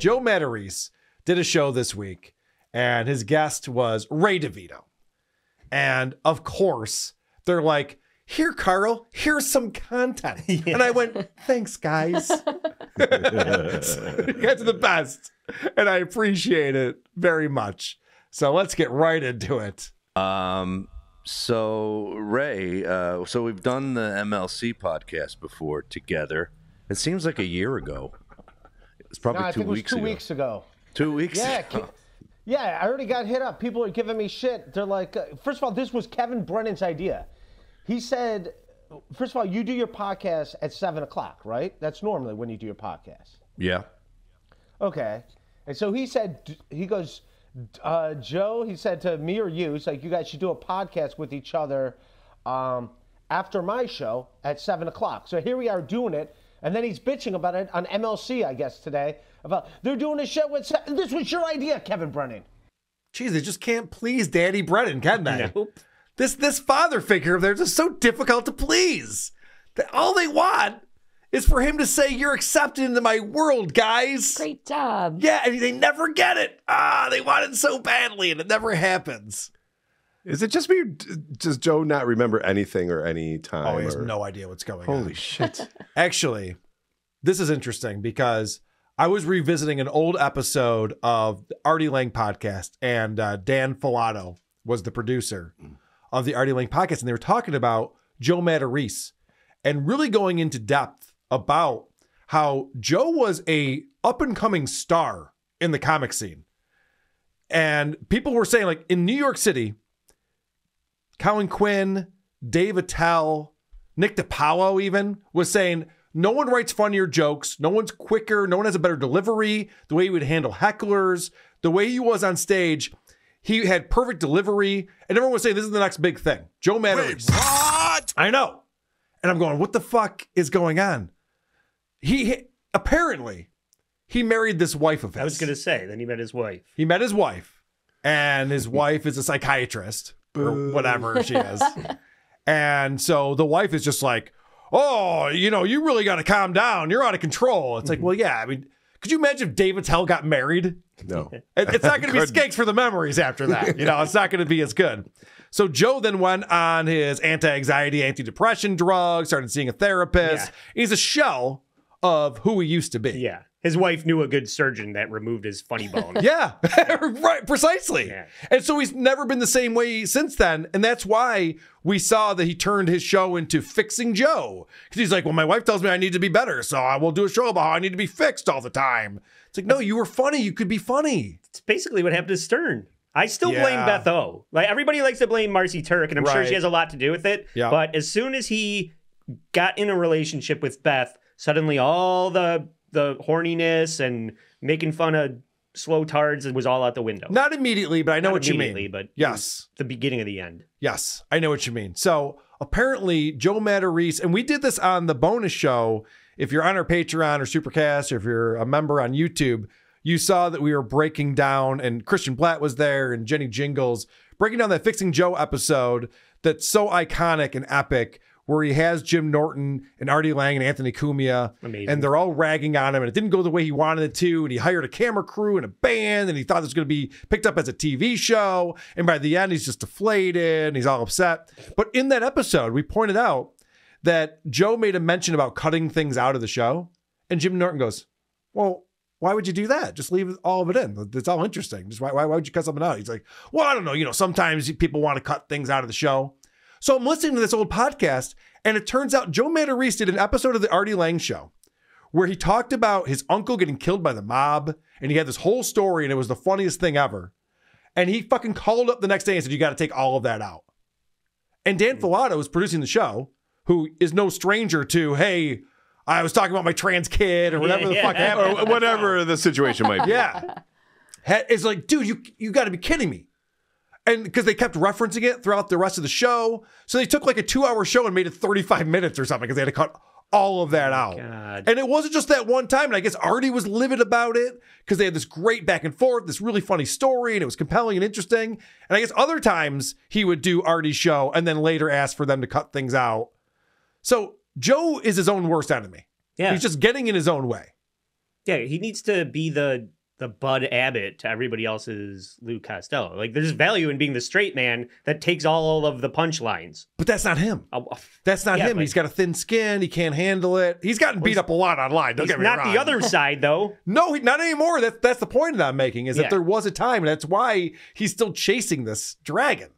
Joe Matarese did a show this week, and his guest was Ray DeVito. And of course, they're like, here, Carl, here's some content. Yeah. And I went, thanks, guys. You guys are the best. And I appreciate it very much. So let's get right into it. So Ray, so we've done the MLC podcast before together. It seems like a year ago. It's probably I think it was 2 weeks ago. 2 weeks yeah, ago. Yeah, I already got hit up. People are giving me shit. They're like, first of all, this was Kevin Brennan's idea. He said, first of all, you do your podcast at 7 o'clock, right? That's normally when you do your podcast. Yeah. Okay. And so he said, he goes, Joe, he said to me or you, he's like, you guys should do a podcast with each other after my show at 7 o'clock. So here we are doing it. And then he's bitching about it on MLC, I guess, today. About they're doing a show with... This was your idea, Kevin Brennan. Jeez, they just can't please Daddy Brennan, can they? Nope. This father figure of theirs is so difficult to please. All they want is for him to say, you're accepted into my world, guys. Great job. Yeah, and they never get it. They want it so badly, and it never happens. Is it just me? Does Joe not remember anything or any time? Oh, he has no idea what's going on. Holy shit. Actually, this is interesting because I was revisiting an old episode of the Artie Lang podcast, and Dan Filato was the producer of the Artie Lang podcast, and they were talking about Joe Matarese and really going into depth about how Joe was a up-and-coming star in the comic scene. And people were saying, like, in New York City, Colin Quinn, Dave Attell, Nick DiPaolo even was saying, no one writes funnier jokes. No one's quicker. No one has a better delivery. The way he would handle hecklers, the way he was on stage, he had perfect delivery. And everyone was saying, this is the next big thing. Joe Matarese. Wait, what? I know. And I'm going, what the fuck is going on? He apparently, he married this wife of his. I was going to say, then he met his wife. He met his wife. And his wife is a psychiatrist. Or whatever she is. And so the wife is just like, oh, you know, you really got to calm down. You're out of control. It's like, well, yeah. I mean, could you imagine if Dave Attell got married? No. It's not going to be skanks for the memories after that. You know, it's not going to be as good. So Joe then went on his anti-anxiety, antidepressant drugs, started seeing a therapist. Yeah. He's a shell of who he used to be. Yeah. His wife knew a good surgeon that removed his funny bone. Yeah, right, precisely. Yeah. And so he's never been the same way since then. And that's why we saw that he turned his show into Fixing Joe. Because he's like, well, my wife tells me I need to be better, so I will do a show about how I need to be fixed all the time. It's like, no, you were funny. You could be funny. It's basically what happened to Stern. I still blame Beth O. Like, everybody likes to blame Marcy Turk, and I'm sure she has a lot to do with it. Yeah. But as soon as he got in a relationship with Beth, suddenly all the horniness and making fun of slow tards, it was all out the window. Not immediately, but I know what you mean. But yes, the beginning of the end. Yes, I know what you mean. So apparently Joe Matarese, and we did this on the bonus show. If you're on our Patreon or Supercast, or if you're a member on YouTube, you saw that we were breaking down, and Christian Blatt was there and Jenny Jingles, breaking down that Fixing Joe episode that's so iconic and epic, where he has Jim Norton and Artie Lang and Anthony Cumia. Amazing. And they're all ragging on him, and it didn't go the way he wanted it to, and he hired a camera crew and a band, and he thought it was going to be picked up as a TV show, and by the end, he's just deflated, and he's all upset. But in that episode, we pointed out that Joe made a mention about cutting things out of the show, and Jim Norton goes, well, why would you do that? Just leave all of it in. It's all interesting. Just why would you cut something out? He's like, well, I don't know. You know, sometimes people want to cut things out of the show. So I'm listening to this old podcast, and it turns out Joe Matarese did an episode of the Artie Lang Show where he talked about his uncle getting killed by the mob, and he had this whole story, and it was the funniest thing ever. And he fucking called up the next day and said, you got to take all of that out. And Dan Filato was producing the show, who is no stranger to, hey, I was talking about my trans kid or whatever the fuck happened. Or whatever the situation might be. Yeah. It's like, dude, you got to be kidding me. And because they kept referencing it throughout the rest of the show. So they took like a 2-hour show and made it 35 minutes or something because they had to cut all of that out. God. And it wasn't just that one time. And I guess Artie was livid about it because they had this great back and forth, this really funny story, and it was compelling and interesting. And I guess other times he would do Artie's show and then later ask for them to cut things out. So Joe is his own worst enemy. Yeah. He's just getting in his own way. Yeah, he needs to be the Bud Abbott to everybody else's Lou Costello. Like, there's value in being the straight man that takes all of the punchlines. But that's not him. That's not him. He's got a thin skin. He can't handle it. He's gotten beat up a lot online. Don't get me wrong. Not the other side, though. No, not anymore. That's the point that I'm making, is that there was a time, and that's why he's still chasing this dragon.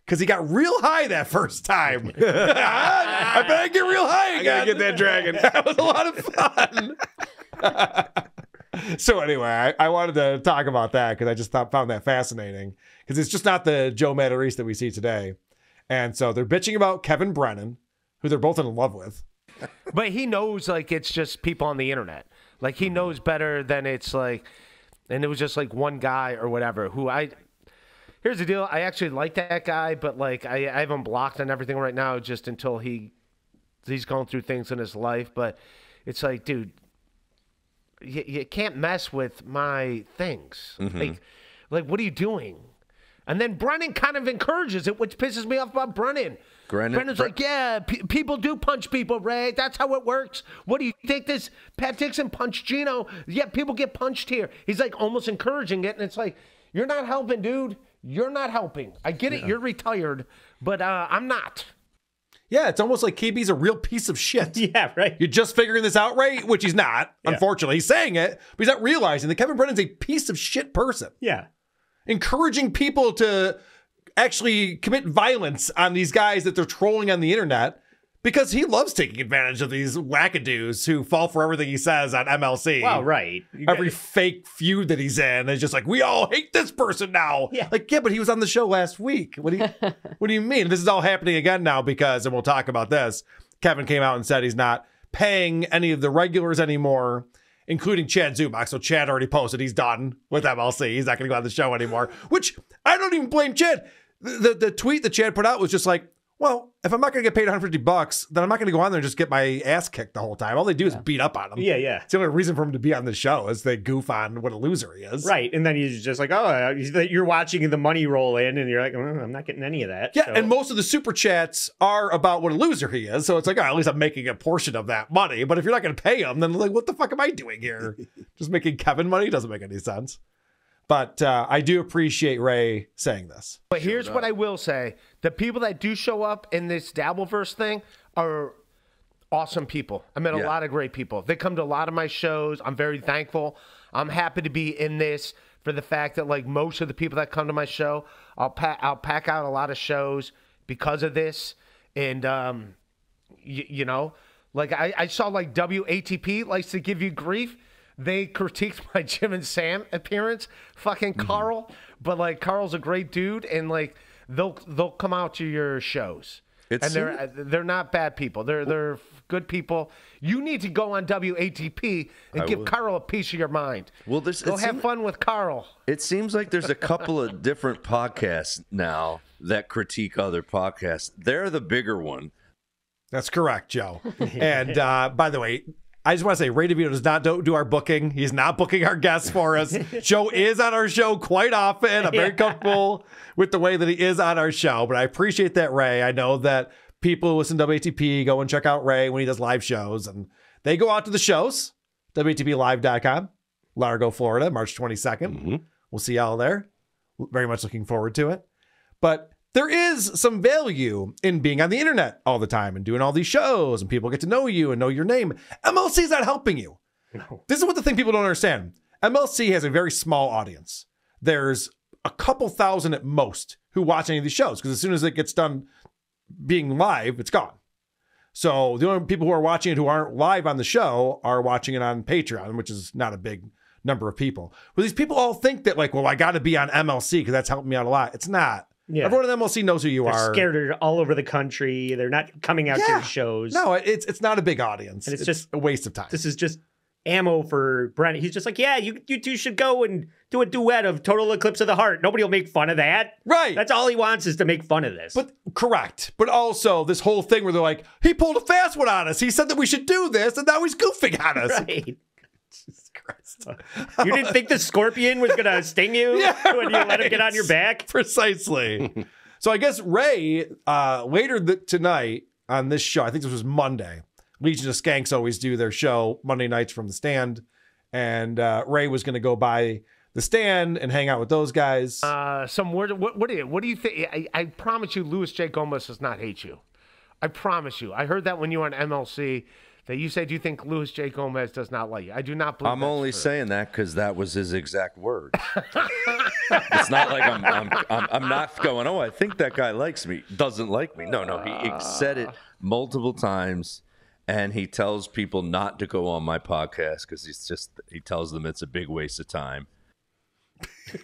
Because he got real high that first time. I better get real high again. I gotta get that dragon. That was a lot of fun. So anyway, I wanted to talk about that because I just found that fascinating. Because it's just not the Joe Matarese that we see today. And so they're bitching about Kevin Brennan, who they're both in love with. But he knows, like, it's just people on the internet. Like, he knows better than it's like, and it was just like one guy or whatever who here's the deal. I actually like that guy, but like, I have him blocked on everything right now just until he's going through things in his life. But it's like, dude, you can't mess with my things. Like, what are you doing? And then Brennan kind of encourages it, which pisses me off about Brennan. Brennan's like, yeah, people do punch people, Ray. That's how it works. What do you think this Pat Dixon punched Gino? Yeah, people get punched here. He's like almost encouraging it, and it's like, you're not helping, dude. You're not helping. I get it. You're retired, but I'm not. Yeah, it's almost like KB's a real piece of shit. Yeah, right. You're just figuring this out, Ray, which he's not. Unfortunately, he's saying it, but he's not realizing that Kevin Brennan's a piece of shit person. Yeah. Encouraging people to actually commit violence on these guys that they're trolling on the internet because he loves taking advantage of these wackadoos who fall for everything he says on MLC. Well, right. Every fake feud that he's in is just like, we all hate this person now. Yeah. Like, yeah, but he was on the show last week. What do you mean? This is all happening again now because, and we'll talk about this, Kevin came out and said he's not paying any of the regulars anymore, including Chad Zumach. So Chad already posted he's done with MLC. He's not going to go on the show anymore, which I don't even blame Chad. The tweet that Chad put out was just like, well, if I'm not going to get paid $150, then I'm not going to go on there and just get my ass kicked the whole time. All they do is beat up on him. Yeah, yeah. It's the only reason for him to be on the show is they goof on what a loser he is. Right. And then he's just like, oh, you're watching the money roll in and you're like, I'm not getting any of that. Yeah, so. And most of the super chats are about what a loser he is. So it's like, oh, at least I'm making a portion of that money. But if you're not going to pay him, then like, what the fuck am I doing here? Just making Kevin money doesn't make any sense. But I do appreciate Ray saying this. But here's what I will say. The people that do show up in this Dabbleverse thing are awesome people. I met a lot of great people. They come to a lot of my shows. I'm very thankful. I'm happy to be in this for the fact that, like, most of the people that come to my show, I'll pack out a lot of shows because of this. And, you know, like I saw, like, WATP likes to give you grief. They critiqued my Jim and Sam appearance, fucking Carl. But like, Carl's a great dude, and like, they'll come out to your shows, and they're not bad people. They're good people. You need to go on WATP and give Carl a piece of your mind. Well, go have fun with Carl. It seems like there's a couple of different podcasts now that critique other podcasts. They're the bigger one. That's correct, Joe. And by the way, I just want to say, Ray DeVito does not do our booking. He's not booking our guests for us. Joe is on our show quite often. I'm very comfortable with the way that he is on our show, but I appreciate that, Ray. I know that people who listen to WATP go and check out Ray when he does live shows, and they go out to the shows, WATPlive.com, Largo, Florida, March 22nd. We'll see y'all there. Very much looking forward to it. But there is some value in being on the internet all the time and doing all these shows, and people get to know you and know your name. MLC is not helping you. No. This is what the thing people don't understand. MLC has a very small audience. There's a couple thousand at most who watch any of these shows, because as soon as it gets done being live, it's gone. So the only people who are watching it who aren't live on the show are watching it on Patreon, which is not a big number of people. But these people all think that, like, well, I got to be on MLC because that's helping me out a lot. It's not. Yeah. Everyone at MLC knows who you are. They're scattered all over the country. They're not coming out to your shows. No, it's not a big audience. And it's just a waste of time. This is just ammo for Brent. He's just like, yeah, you two should go and do a duet of Total Eclipse of the Heart. Nobody will make fun of that. Right. That's all he wants, is to make fun of this. But correct. But also this whole thing where they're like, he pulled a fast one on us. He said that we should do this, and now he's goofing on us. Right. Jesus Christ. You didn't think the scorpion was going to sting you when you let him get on your back? Precisely. So I guess Ray, later tonight on this show, I think this was Monday, Legion of Skanks always do their show Monday nights from the stand. and Ray was going to go by the stand and hang out with those guys. What do you think? I promise you, Louis J. Gomez does not hate you. I promise you. I heard that when you were on MLC. That you said you think Louis J. Gomez does not like you. I do not believe. I'm only saying that because that was his exact words. It's not like I'm not going, oh, I think that guy likes me. Doesn't like me. No, he said it multiple times, and he tells people not to go on my podcast because he tells them it's a big waste of time.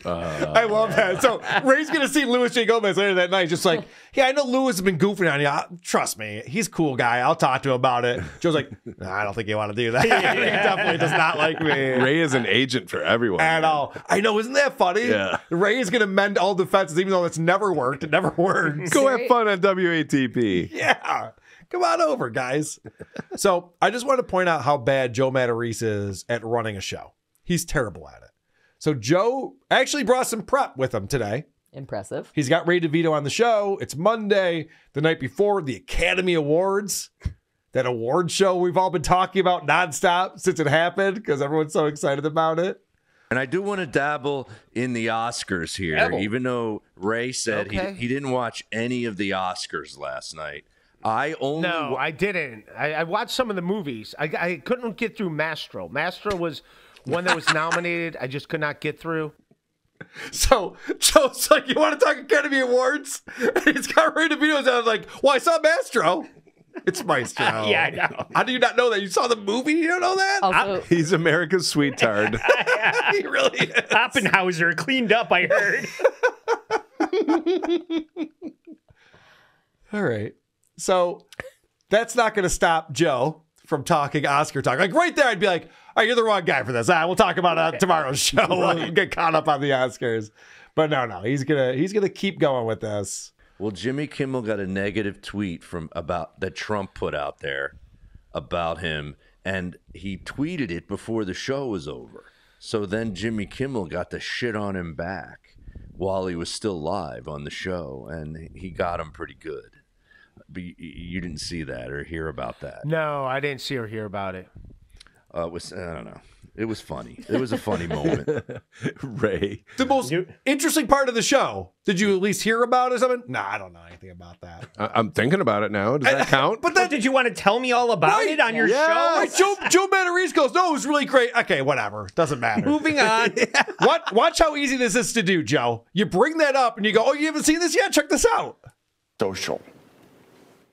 I love that. So Ray's going to see Louis J. Gomez later that night. Just like, yeah, I know Louis has been goofing on you. Trust me, he's a cool guy. I'll talk to him about it. Joe's like, nah, I don't think you want to do that. He definitely does not like me. Ray is an agent for everyone. At all. I know. Isn't that funny? Yeah. Ray is going to mend all defenses, even though it's never worked. It never works. Go have fun on WATP. Yeah. Come on over, guys. So I just want to point out how bad Joe Matarese is at running a show. He's terrible at it. So Joe actually brought some prep with him today. Impressive. He's got Ray DeVito on the show. It's Monday, the night before the Academy Awards. That award show we've all been talking about nonstop since it happened because everyone's so excited about it. And I do want to dabble in the Oscars here, even though Ray said he didn't watch any of the Oscars last night. No, I didn't. I watched some of the movies. I couldn't get through Mastro. Mastro was one that was nominated. I just could not get through. So Joe's like, you want to talk Academy Awards? And he's got Ray DeVito's and I was like, well, I saw Mastro. It's Maestro. Yeah, I know. How do you not know that? You saw the movie? You don't know that? Also, He's America's sweetheart. He really is. Oppenheimer cleaned up, I heard. All right. So that's not going to stop Joe from talking Oscar talk. Like right there, I'd be like, all right, you're the wrong guy for this. We'll talk about it on tomorrow's show. We'll get caught up on the Oscars. But no, he's gonna keep going with this. Well, Jimmy Kimmel got a negative tweet that Trump put out there about him, and he tweeted it before the show was over. So then Jimmy Kimmel got the shit on him back while he was still live on the show, and he got him pretty good. But you didn't see that or hear about that? No, I didn't see or hear about it. I don't know. It was funny. It was a funny moment. Ray. The most interesting part of the show. Did you at least hear about it or something? No, I don't know anything about that. I'm thinking about it now. Does that count? But then, Did you want to tell me all about it on your show? right, Joe Matarese goes, no, it was really great. Okay, whatever. Doesn't matter. Moving on. Watch how easy this is to do, Joe. You bring that up and you go, oh, you haven't seen this yet? Check this out. Social.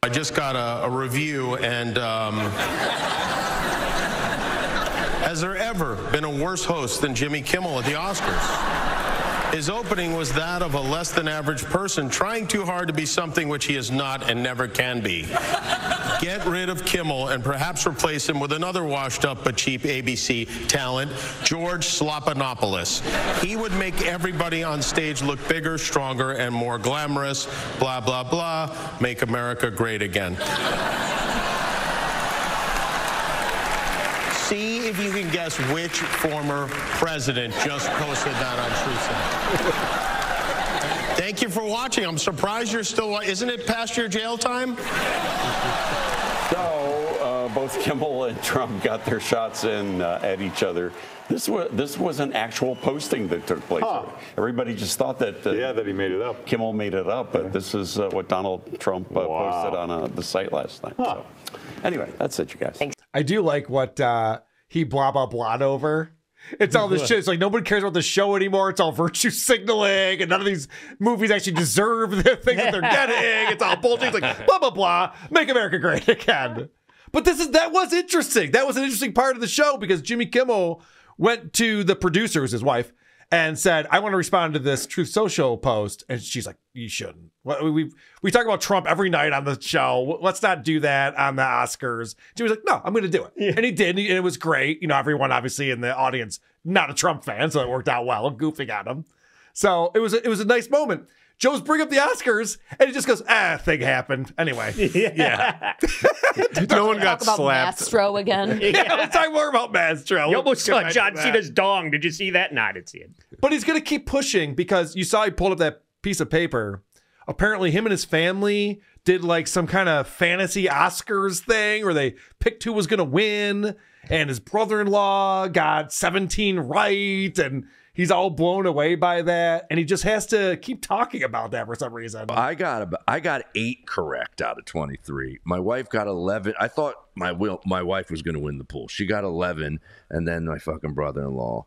I just got a review, and has there ever been a worse host than Jimmy Kimmel at the Oscars? His opening was that of a less than average person trying too hard to be something which he is not and never can be. Get rid of Kimmel and perhaps replace him with another washed up but cheap ABC talent, George Slopanopoulos. He would make everybody on stage look bigger, stronger, and more glamorous. Blah, blah, blah. Make America great again. See if you can guess which former president just posted that on Truth. Thank you for watching. I'm surprised you're still watching. Isn't it past your jail time? No, both Kimmel and Trump got their shots in at each other. This was an actual posting that took place. Everybody just thought that that he made it up. Kimmel made it up, but this is what Donald Trump posted on the site last night. So, anyway, that's it, you guys. Thanks. I do like what he blah, blah, blah over. It's all this shit. It's like nobody cares about the show anymore. It's all virtue signaling, and none of these movies actually deserve the things that they're getting. It's all bullshit. It's like blah, blah, blah. Make America great again. But that was interesting. That was an interesting part of the show because Jimmy Kimmel went to the producer, his wife, and said, I want to respond to this Truth Social post. And she's like, you shouldn't. We talk about Trump every night on the show. Let's not do that on the Oscars. She was like, no, I'm going to do it. Yeah. And he did. And it was great. You know, everyone obviously in the audience, not a Trump fan. So it worked out well, goofing at him. So it was a nice moment. Joe's bring up the Oscars, and he just goes, thing happened. Anyway. Yeah. No one got talk about slapped. Mastro again. Yeah, let's talk more about Mastro. You almost saw John Cena's dong. Did you see that? No, I didn't see it. But he's going to keep pushing because you saw he pulled up that piece of paper. Apparently, him and his family, did like some kind of fantasy Oscars thing where they picked who was going to win, and his brother-in-law got 17 right, and he's all blown away by that, and he just has to keep talking about that for some reason. I got 8 correct out of 23. My wife got 11. I thought my wife was going to win the pool. She got 11, and then my fucking brother-in-law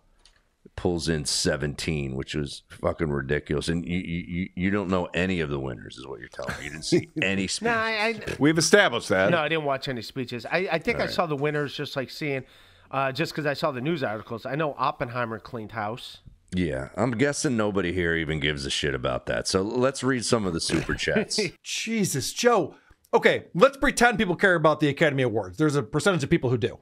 pulls in 17, which was fucking ridiculous. And you don't know any of the winners, is what you're telling me. You didn't see any speeches. No, We've established that. no, I didn't watch any speeches. I think I saw the winners just like seeing, just because I saw the news articles. I know Oppenheimer cleaned house. Yeah, I'm guessing nobody here even gives a shit about that. So let's read some of the super chats. Jesus, Joe. Okay, let's pretend people care about the Academy Awards. There's a percentage of people who do.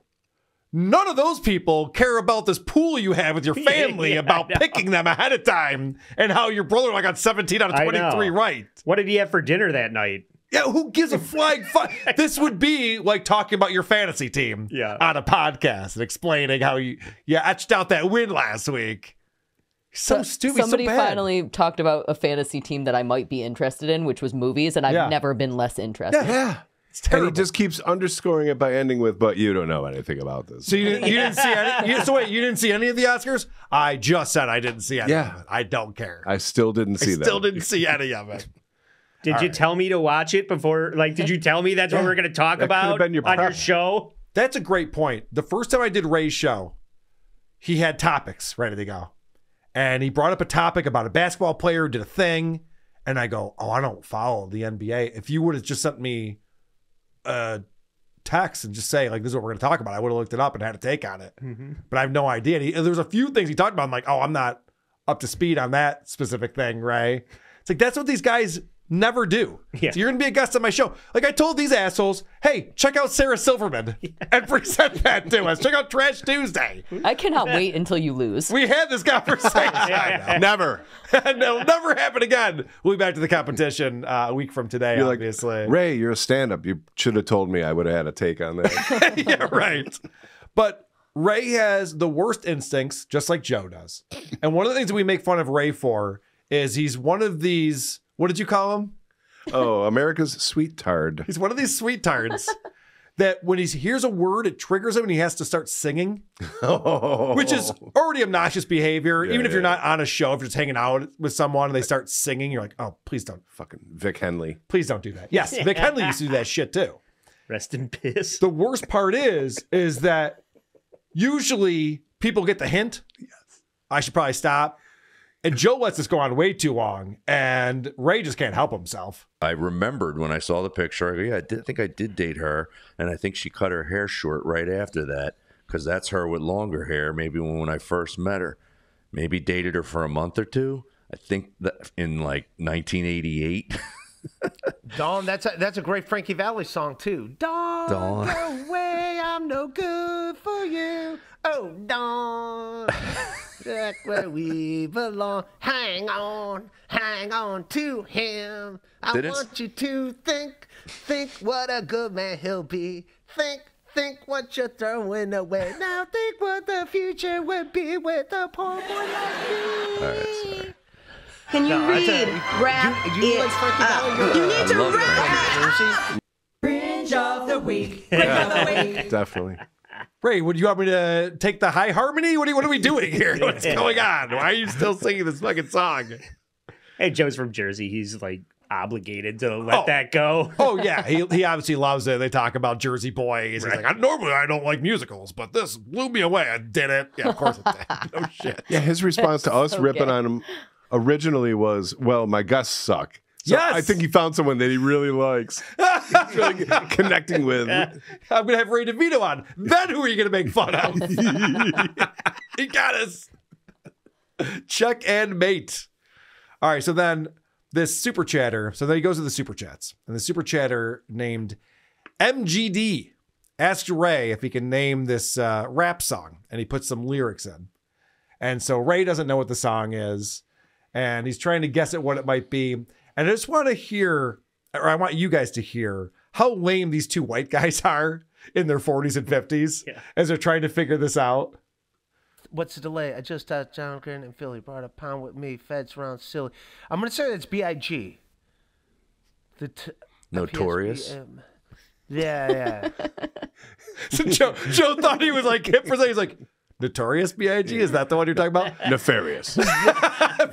None of those people care about this pool you have with your family about picking them ahead of time and how your brother got 17 out of 23 right. What did he have for dinner that night? Yeah, who gives a flying fuck? This would be like talking about your fantasy team on a podcast and explaining how you etched out that win last week. So stupid. Somebody so bad. finally talked about a fantasy team that I might be interested in, which was movies, and I've never been less interested. Yeah. It's And terrible. he just keeps underscoring it by ending with, "But you don't know anything about this." So you didn't see any? So wait, you didn't see any of the Oscars? I just said I didn't see any of it. I don't care. I still didn't see that. Still didn't see any of it. Did you tell me to watch it before? Like, did you tell me that's what we're going to talk That could have about been your on your prep. show? That's a great point. The first time I did Ray's show, he had topics ready to go. And he brought up a topic about a basketball player who did a thing. And I go, I don't follow the NBA. If you would have just sent me a text and just say, like, this is what we're going to talk about, I would have looked it up and had a take on it. But I have no idea. And there was a few things he talked about. I'm like, I'm not up to speed on that specific thing, Ray. It's like, that's what these guys never do. Yeah. So you're going to be a guest on my show. Like I told these assholes, hey, check out Sarah Silverman and present that to us. Check out Trash Tuesday. I cannot wait until you lose. We had this conversation. Never. And it'll never happen again. We'll be back to the competition a week from today, You're obviously. like, Ray, you're a stand-up. You should have told me. I would have had a take on that. Yeah, right. But Ray has the worst instincts, just like Joe does. And one of the things that we make fun of Ray for is he's one of these, what did you call him? Oh, America's sweet tard. He's one of these sweet tards that when he hears a word, it triggers him and he has to start singing, which is already obnoxious behavior. Even if you're not on a show, if you're just hanging out with someone and they start singing, you're like, oh, please don't. Fucking Vic Henley. Please don't do that. Yes, Vic Henley used to do that shit too. Rest in piss. The worst part is that usually people get the hint. Yes. I should probably stop. And Joe lets this go on way too long, and Ray just can't help himself. I remembered when I saw the picture, I go, I think I did date her, and I think she cut her hair short right after that, because that's her with longer hair, maybe when I first met her. Maybe dated her for a month or two. I think that in like 1988. Dawn, that's a great Frankie Valli song too. Dawn, go away, I'm no good for you. Oh, Dawn, back where we belong. Hang on to him. I want you to think what a good man he'll be. Think what you're throwing away. Now think what the future would be with a poor boy like you. All right, sorry. Can you read? Rap you it like Frankie up. Valli? You need to love rap. Cringe of the week. Cringe of the week. Definitely. Ray, would you want me to take the high harmony? What are we doing here? What's going on? Why are you still singing this fucking song? Hey, Joe's from Jersey. He's like obligated to let that go. Oh, yeah. He obviously loves it. They talk about Jersey Boys. He's like, normally I don't like musicals, but this blew me away. I did it. Yeah, of course it did. No shit. Yeah, his response to us ripping on him originally was, well, my guests suck. So Yes. I think he found someone that he really likes. He's really connecting with. I'm going to have Ray DeVito on. Then who are you going to make fun of? He got us. Check and mate. All right, so then this super chatter. So then he goes to the super chats. And the super chatter named MGD asked Ray if he can name this rap song. And he put some lyrics in. And so Ray doesn't know what the song is. And he's trying to guess at what it might be. And I just want to hear, or I want you guys to hear, how lame these two white guys are in their 40s and 50s as they're trying to figure this out. What's the delay? I just touched John Grant in Philly. Brought a pound with me. Feds around silly. I'm going to say that's B.I.G. Notorious. Yeah. So Joe thought he was like hip for a second. He's like, Notorious B.I.G.? Is that the one you're talking about? Nefarious.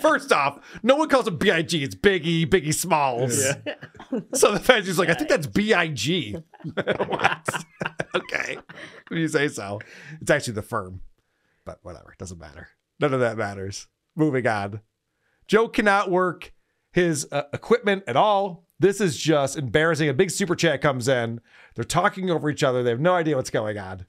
First off, no one calls him B.I.G. It's Biggie Smalls. Yeah. So the fans just like, I think that's B.I.G. What? Okay. When you say so. It's actually the firm. But whatever. It doesn't matter. None of that matters. Moving on. Joe cannot work his equipment at all. This is just embarrassing. A big super chat comes in. They're talking over each other. They have no idea what's going on.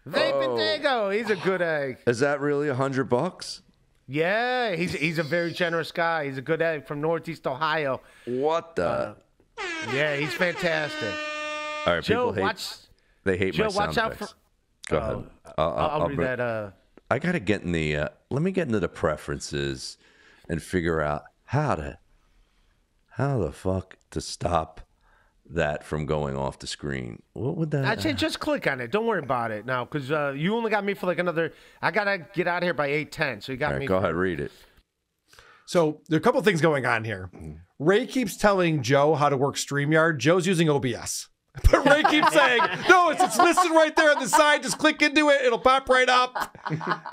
Dago, he's a good egg. Is that really $100? Yeah, he's a very generous guy. He's a good egg from Northeast Ohio. What the? Yeah, he's fantastic. All right, Joe, people hate my sound effects. Go ahead. I'll read that. I gotta get in the. Let me get into the preferences and figure out how the fuck to stop that from going off the screen. What would that? I'd say just click on it. Don't worry about it now, because you only got me for like another. I gotta get out of here by 8:10, so you got All right, me. go ahead, read it. So there are a couple things going on here. Ray keeps telling Joe how to work StreamYard. Joe's using OBS. But Ray keeps saying, no, it's listed right there on the side. Just click into it. It'll pop right up.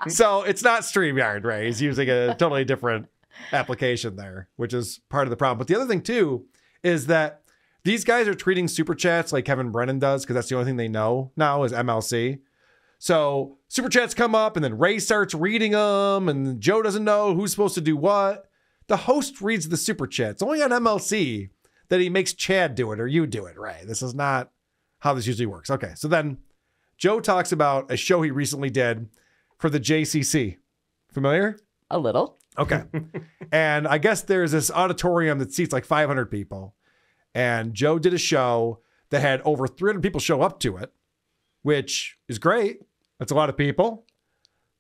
So it's not StreamYard, Ray. He's using a totally different application there, which is part of the problem. But the other thing, too, is that these guys are treating Super Chats like Kevin Brennan does, because that's the only thing they know now is MLC. So Super Chats come up, and then Ray starts reading them, and Joe doesn't know who's supposed to do what. The host reads the Super Chats. Only on MLC that he makes Chad do it, or you do it, Ray. This is not how this usually works. Okay, so then Joe talks about a show he recently did for the JCC. Familiar? A little. Okay. And I guess there's this auditorium that seats like 500 people. And Joe did a show that had over 300 people show up to it, which is great. That's a lot of people.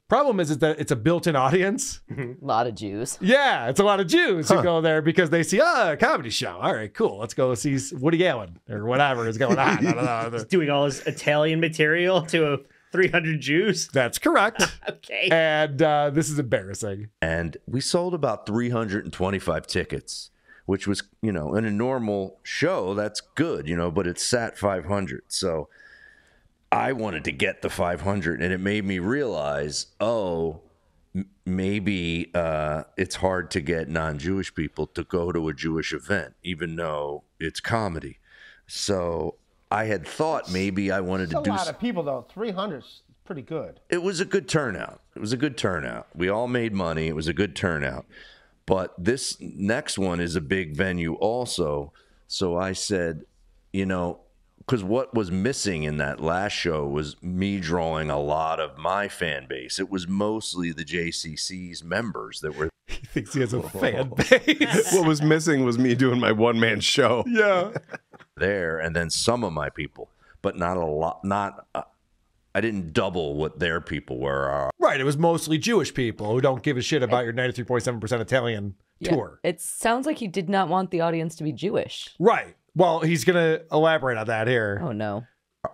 Problem is that it's a built-in audience. A lot of Jews. Yeah, it's a lot of Jews who go there because they see, a comedy show. All right, cool. Let's go see Woody Allen or whatever is going on. I don't know. He's doing all his Italian material to 300 Jews. That's correct. Okay. And this is embarrassing. And we sold about 325 tickets, which was, in a normal show, that's good, but it sat 500. So I wanted to get the 500, and it made me realize, maybe it's hard to get non-Jewish people to go to a Jewish event, even though it's comedy. So I had thought maybe I wanted to do. A lot of people though. 300's pretty good. It was a good turnout. We all made money. It was a good turnout. But this next one is a big venue also. So I said, because what was missing in that last show was me drawing a lot of my fan base. It was mostly the JCC's members that were. He thinks he has a fan base. What was missing was me doing my one-man show. Yeah. There, and then some of my people, but not a lot. I didn't double what their people were. Right. It was mostly Jewish people who don't give a shit about your 93.7% Italian tour. It sounds like he did not want the audience to be Jewish. Right. Well, he's going to elaborate on that here. Oh, no.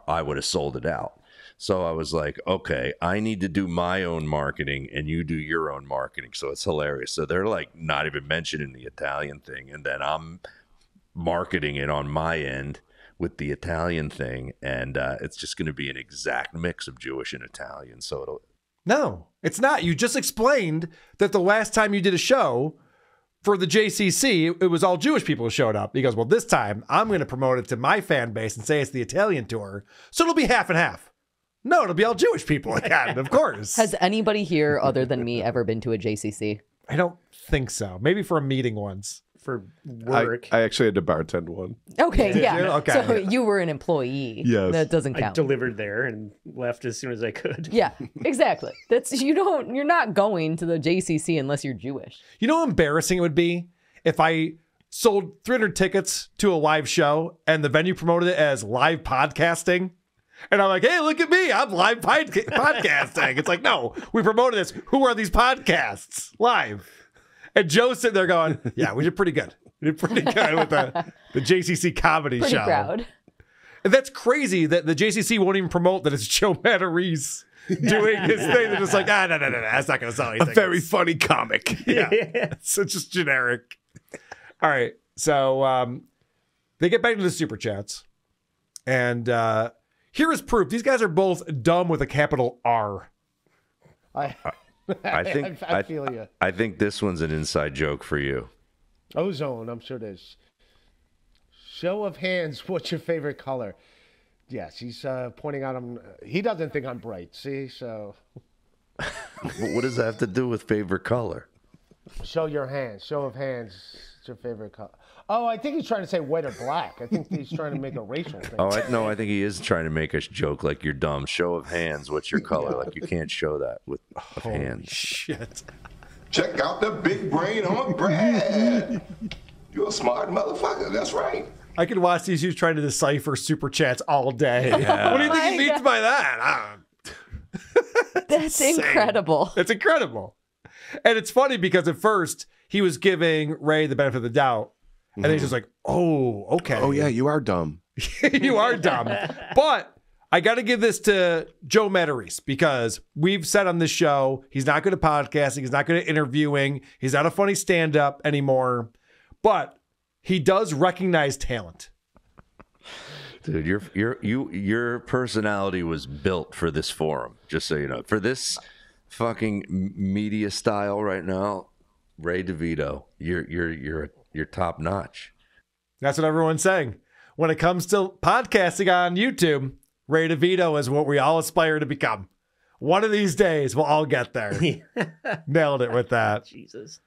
I would have sold it out. So I was like, okay, I need to do my own marketing and you do your own marketing. So it's hilarious. So they're like not even mentioning the Italian thing. And then I'm marketing it on my end with the Italian thing. And it's just going to be an exact mix of Jewish and Italian. So No, it's not. You just explained that the last time you did a show for the JCC, it was all Jewish people who showed up. He goes, well, this time I'm going to promote it to my fan base and say it's the Italian tour. So it'll be half and half. No, it'll be all Jewish people again, of course. Has anybody here other than me ever been to a JCC? I don't think so. Maybe for a meeting once. For work. I actually had to bartend one. Okay, Did yeah. you? Okay. So you were an employee. Yes. That doesn't I count. delivered there and left as soon as I could. Yeah, exactly. You're not going to the JCC unless you're Jewish. You know how embarrassing it would be if I sold 300 tickets to a live show and the venue promoted it as live podcasting? And I'm like, hey, look at me. I'm live podcasting. It's like, no, we promoted this. Who are these podcasts? Live. And Joe's sitting there going, yeah, we did pretty good. We did pretty good with the JCC comedy Pretty show. proud. And that's crazy that the JCC won't even promote that it's Joe Matarese doing his thing. They're just like, no, that's not going to sell anything. A very funny comic. Yeah. So just generic. All right. So They get back to the super chats. And here is proof. These guys are both dumb with a capital R. I feel you. I think this one's an inside joke for you. Ozone, I'm sure it is. Show of hands, what's your favorite color? Yes, he's pointing out he doesn't think I'm bright, see? So. What does that have to do with favorite color? Show your hands. Show of hands. What's your favorite color? Oh, I think he's trying to say white or black. I think he's trying to make a racial thing. Oh, no, I think he is trying to make a joke like you're dumb. Show of hands. What's your color? Like you can't show that with hands. Shit. Check out the big brain on Brad. You're a smart motherfucker. That's right. I could watch these dudes trying to decipher super chats all day. Yeah. What do you think he means by that? That's incredible. It's incredible. And it's funny because at first he was giving Ray the benefit of the doubt. And then he's just like, oh, okay. Oh, yeah, you are dumb. You are dumb. But I got to give this to Joe Matarese because we've said on this show, he's not good at podcasting. He's not good at interviewing. He's not a funny stand-up anymore. But he does recognize talent. Dude, your personality was built for this forum, just so you know. For this fucking media style right now, Ray DeVito, you're top notch. That's what everyone's saying. When it comes to podcasting on YouTube, Ray DeVito is what we all aspire to become. One of these days, we'll all get there. Nailed it with that. Jesus.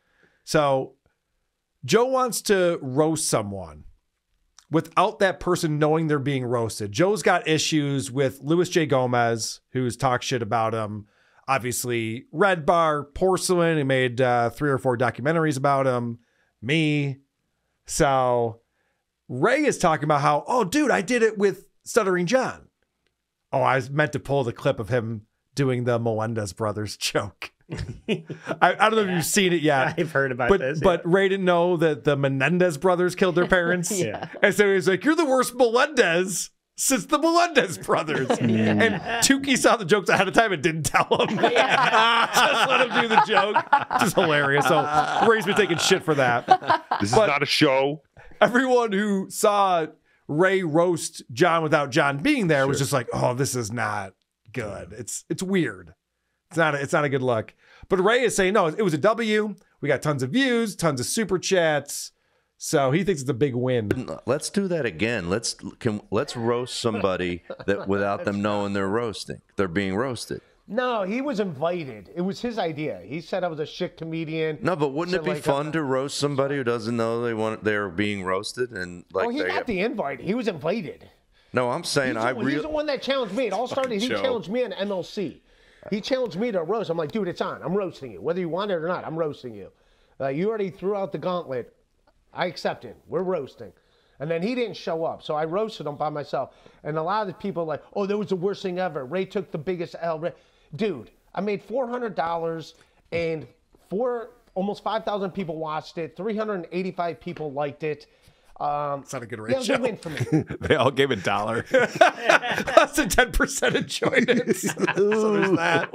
So Joe wants to roast someone without that person knowing they're being roasted. Joe's got issues with Louis J. Gomez, who's talked shit about him. Obviously, Red Bar, Porcelain, he made 3 or 4 documentaries about him. Me. So Ray is talking about how, oh, dude, I did it with Stuttering John. Oh, I was meant to pull the clip of him doing the Melendez brothers joke. I don't know if you've seen it yet. I've heard about this. But Ray didn't know that the Menendez brothers killed their parents. Yeah. And so he's like, you're the worst Melendez since the Melendez brothers. And Tukey saw the jokes ahead of time and didn't tell him. Just let him do the joke. Just hilarious. So Ray's been taking shit for that. This is not a show. Everyone who saw Ray roast John without John being there was just like, oh, this is not good. It's weird. It's not a good look. But Ray is saying, no, it was a W. We got tons of views, tons of super chats. So he thinks it's a big win. Let's do that again. Let's roast somebody that without them knowing they're being roasted. No, he was invited. It was his idea. He said I was a shit comedian. No, but wouldn't it be fun to roast somebody who doesn't know they're being roasted and like? Oh, he got the invite. He was invited. No, I'm saying he's the one that challenged me. It all started. He challenged me on MLC. He challenged me to a roast. I'm like, dude, it's on. I'm roasting you. Whether you want it or not, I'm roasting you. You already threw out the gauntlet. I accept it. We're roasting. And then he didn't show up. So I roasted him by myself. And a lot of the people are like, oh, that was the worst thing ever. Ray took the biggest L. Dude, I made $400 and almost 5,000 people watched it. 385 people liked it. It's not a good ratio. Yeah, win for me. They all gave $1. Less than 10% enjoyed it. So there's that.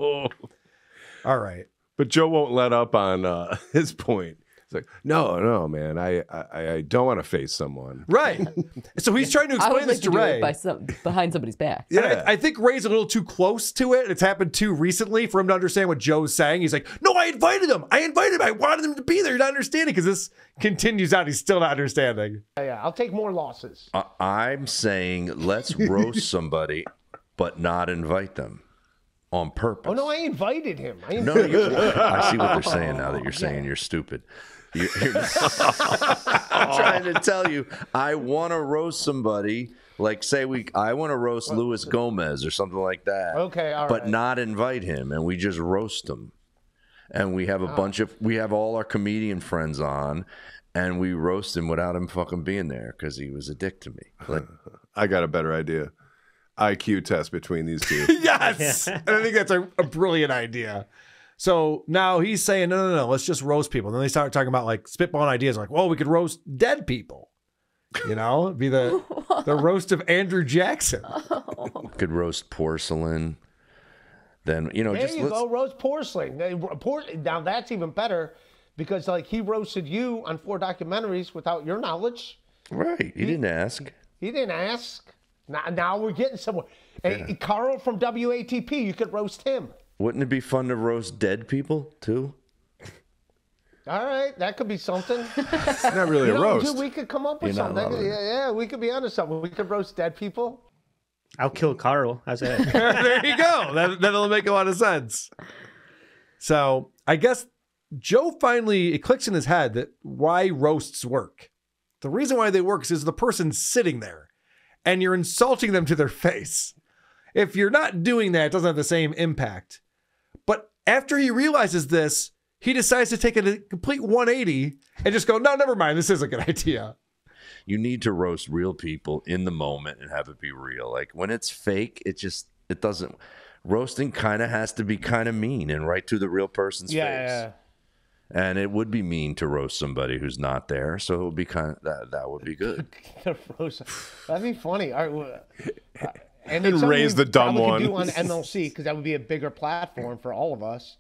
All right. But Joe won't let up on his point. It's like, no, man, I don't want to face someone. Right. So he's trying to explain this to Ray. Behind somebody's back. Yeah. I think Ray's a little too close to it. It's happened too recently for him to understand what Joe's saying. He's like, no, I invited him. I wanted him to be there. You're not understanding because this continues out. He's still not understanding. Yeah, I'll take more losses. I'm saying let's roast somebody, but not invite them. On purpose. Oh, no, I invited him. I see what they're saying now that you're saying you're stupid. I'm trying to tell you, I want to roast somebody. Like, I want to roast Luis Gomez or something like that. Okay, all right. But not invite him, and we just roast him. And we have we have all our comedian friends on, and we roast him without him fucking being there because he was a dick to me. Like, I got a better idea. IQ test between these two. Yes. And I think that's a brilliant idea. So now he's saying, no, let's just roast people. And then they start talking about like spitballing ideas like, well, we could roast dead people. You know, it'd be the roast of Andrew Jackson. Could roast Porcelain. Then, you know, there you go, roast Porcelain. Now that's even better because like he roasted you on 4 documentaries without your knowledge. Right. He didn't ask. He didn't ask. Now we're getting somewhere. Hey, Carl from WATP, you could roast him. Wouldn't it be fun to roast dead people, too? All right, that could be something. It's not really a roast. We could come up with something. Yeah, we could be onto something. We could roast dead people. I'll kill Carl. How's that? There you go. That'll make a lot of sense. So I guess Joe finally, it clicks in his head that why roasts work. The reason why they work is the person's sitting there and you're insulting them to their face. If you're not doing that, it doesn't have the same impact. But after he realizes this, he decides to take a complete 180 and just go, no, never mind. This is a good idea. You need to roast real people in the moment and have it be real. Like when it's fake, it doesn't. Roasting kind of has to be kind of mean and right to the real person's face. Yeah. And it would be mean to roast somebody who's not there. So it would be that would be good. That'd be funny. All right, and raise the dumb one. Do on MLC because that would be a bigger platform for all of us.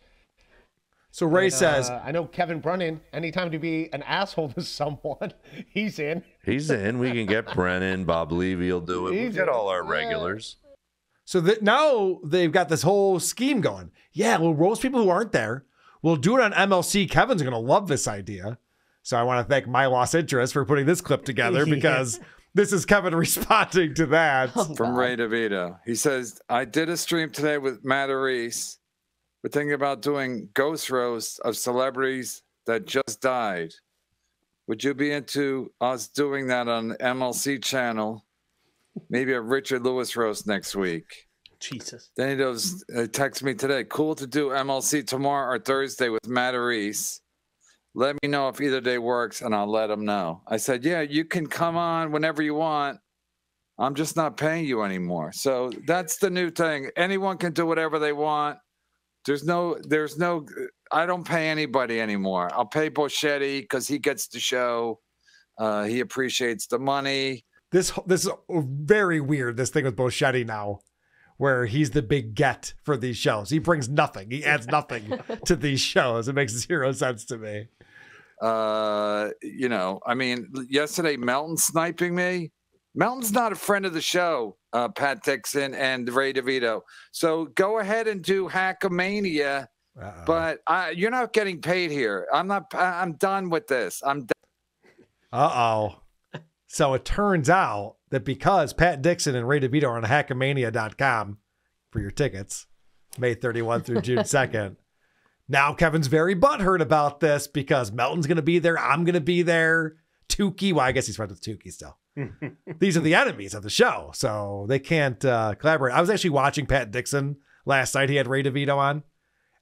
So Ray says, I know Kevin Brennan, anytime to be an asshole to someone, he's in. He's in. We can get Brennan, Bob Levy will do it. We'll get all our regulars. So that now they've got this whole scheme going. Yeah, we'll roast people who aren't there. We'll do it on MLC. Kevin's going to love this idea. So I want to thank My Lost Interest for putting this clip together because this is Kevin responding to that. From Ray DeVito. He says, I did a stream today with Matarese. We're thinking about doing ghost roasts of celebrities that just died. Would you be into us doing that on the MLC channel? Maybe a Richard Lewis roast next week. Jesus. Then he goes, text me today. Cool to do MLC tomorrow or Thursday with Matarese. Let me know if either day works, and I'll let him know. I said, yeah, you can come on whenever you want. I'm just not paying you anymore. So that's the new thing. Anyone can do whatever they want. There's no, I don't pay anybody anymore. I'll pay Boschetti because he gets the show. He appreciates the money. This is very weird, this thing with Boschetti now, where he's the big get for these shows. He brings nothing. He adds nothing to these shows. It makes zero sense to me. I mean, yesterday, Melton sniping me. Melton's not a friend of the show, Pat Dixon and Ray DeVito. So go ahead and do Hackamania, but you're not getting paid here. I'm done with this. I'm done. So it turns out that because Pat Dixon and Ray DeVito are on Hackamania.com for your tickets, May 31 through June 2nd, now Kevin's very butthurt about this because Melton's going to be there. I'm going to be there. Tukey, well, I guess he's friends with Tukey still. These are the enemies of the show, so they can't collaborate. I was actually watching Pat Dixon last night. He had Ray DeVito on,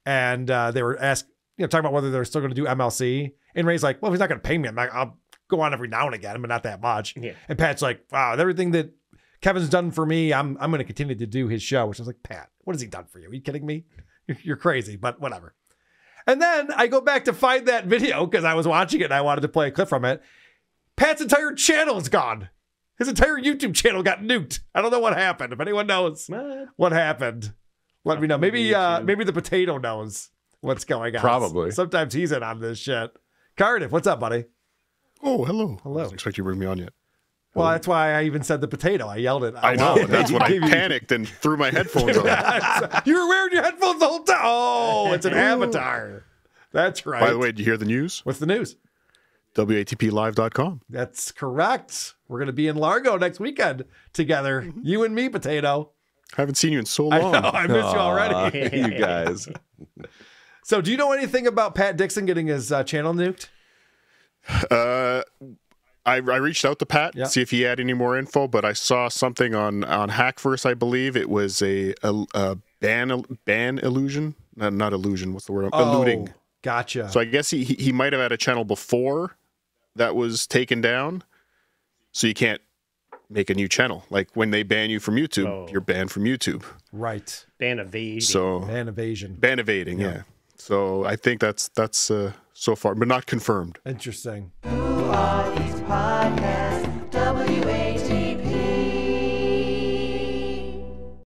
and they were talking about whether they're still going to do MLC. And Ray's like, well, he's not going to pay me. I'll go on every now and again, but not that much. Yeah. And Pat's like, wow, everything that Kevin's done for me, I'm going to continue to do his show. Which I was like, Pat, what has he done for you? Are you kidding me? You're crazy, but whatever. And then I go back to find that video because I was watching it and I wanted to play a clip from it. Pat's entire channel is gone. His entire YouTube channel got nuked. I don't know what happened. If anyone knows what happened, let me know. Maybe the potato knows what's going on. Probably. Sometimes he's in on this shit. Cardiff, what's up, buddy? Oh, hello. Hello. I didn't expect you to bring me on yet. Well, that's why I even said the potato. I yelled it. I know. That's when I panicked and threw my headphones on. You were wearing your headphones the whole time. Oh, it's an avatar. That's right. By the way, did you hear the news? What's the news? WATPlive.com. That's correct. We're going to be in Largo next weekend together. You and me, Potato. I haven't seen you in so long. I know. I miss you already. You guys. So do you know anything about Pat Dixon getting his channel nuked? I reached out to Pat to see if he had any more info, but I saw something on Hackverse, I believe. It was a ban illusion. Not illusion. What's the word? Eluding. Gotcha. So I guess he might have had a channel before that was taken down. So you can't make a new channel. Like when they ban you from YouTube, you're banned from YouTube. Right. Ban evading. So ban evasion. Ban evading, yeah. So I think that's so far, but not confirmed. Interesting. Who are these podcasts? WA